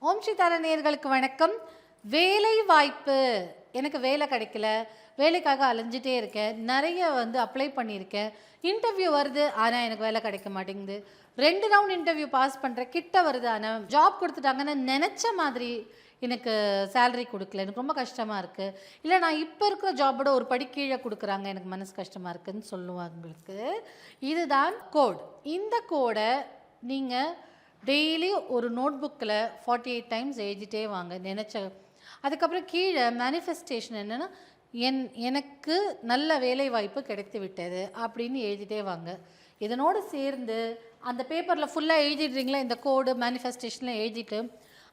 ஓம் ஸ்ரீதாரா நேயர்களுக்கு வணக்கம். வேலை வாய்ப்பு, எனக்கு வேலை கிடைக்கல, வேலைக்காக அலைஞ்சிட்டே இருக்கேன், நிறைய அப்ளை பண்ணியிருக்கேன், இன்டர்வியூ வருது ஆனால் எனக்கு வேலை கிடைக்க மாட்டேங்குது, 2 ரவுண்ட் இன்டர்வியூ பாஸ் பண்ணுறேன், கிட்ட வருது ஆனால் ஜாப் கொடுத்துட்டாங்கன்னு நினச்ச மாதிரி எனக்கு சேலரி கொடுக்கல, எனக்கு ரொம்ப கஷ்டமாக இருக்குது, இல்லை நான் இப்போ இருக்கிற ஜாபோட ஒரு படி கீழே கொடுக்குறாங்க, எனக்கு மனசு கஷ்டமாக இருக்குதுன்னு சொல்லுவாங்களுக்கு. இதுதான் கோட். இந்த கோடை நீங்கள் டெய்லி ஒரு நோட் புக்கில் 48 டைம்ஸ் எழுதிட்டே வாங்க. நினச்ச அதுக்கப்புறம் கீழே மேனிஃபெஸ்டேஷன் என்னென்னா, எனக்கு நல்ல வேலை வாய்ப்பு கிடைத்து விட்டது அப்படின்னு எழுதிட்டே வாங்க. இதனோடு சேர்ந்து அந்த பேப்பரில் ஃபுல்லாக எழுதிடுறீங்களா, இந்த கோடு மேனிஃபெஸ்டேஷனில் எழுதிட்டு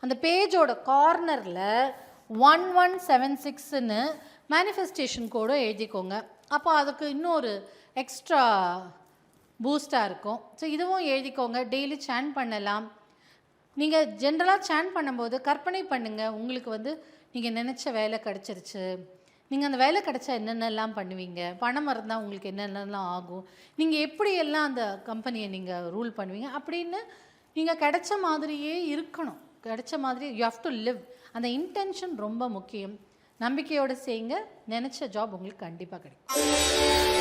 அந்த பேஜோட கார்னரில் 1176ன்னு மேனிஃபெஸ்டேஷன் கோடும் எழுதிக்கோங்க. அப்போ அதுக்கு இன்னொரு எக்ஸ்ட்ரா பூஸ்டாக இருக்கும். ஸோ இதுவும் எழுதிக்கோங்க. டெய்லி சேன் பண்ணலாம். நீங்கள் ஜென்ரலாக சேன் பண்ணும்போது கற்பனை பண்ணுங்கள், உங்களுக்கு நீங்கள் நினச்ச வேலை கிடச்சிருச்சு, நீங்கள் அந்த வேலை கிடச்சா என்னென்னலாம் பண்ணுவீங்க, பணம் இருந்தால் உங்களுக்கு என்னென்னலாம் ஆகும், நீங்கள் எப்படியெல்லாம் அந்த கம்பெனியை நீங்கள் ரூல் பண்ணுவீங்க அப்படின்னு நீங்கள் கிடைச்ச மாதிரியே இருக்கணும். கிடைச்ச மாதிரி யூ ஹவ் டு லிவ். அந்த இன்டென்ஷன் ரொம்ப முக்கியம். நம்பிக்கையோடு செய்யுங்க, நினச்ச ஜாப் உங்களுக்கு கண்டிப்பாக கிடைக்கும்.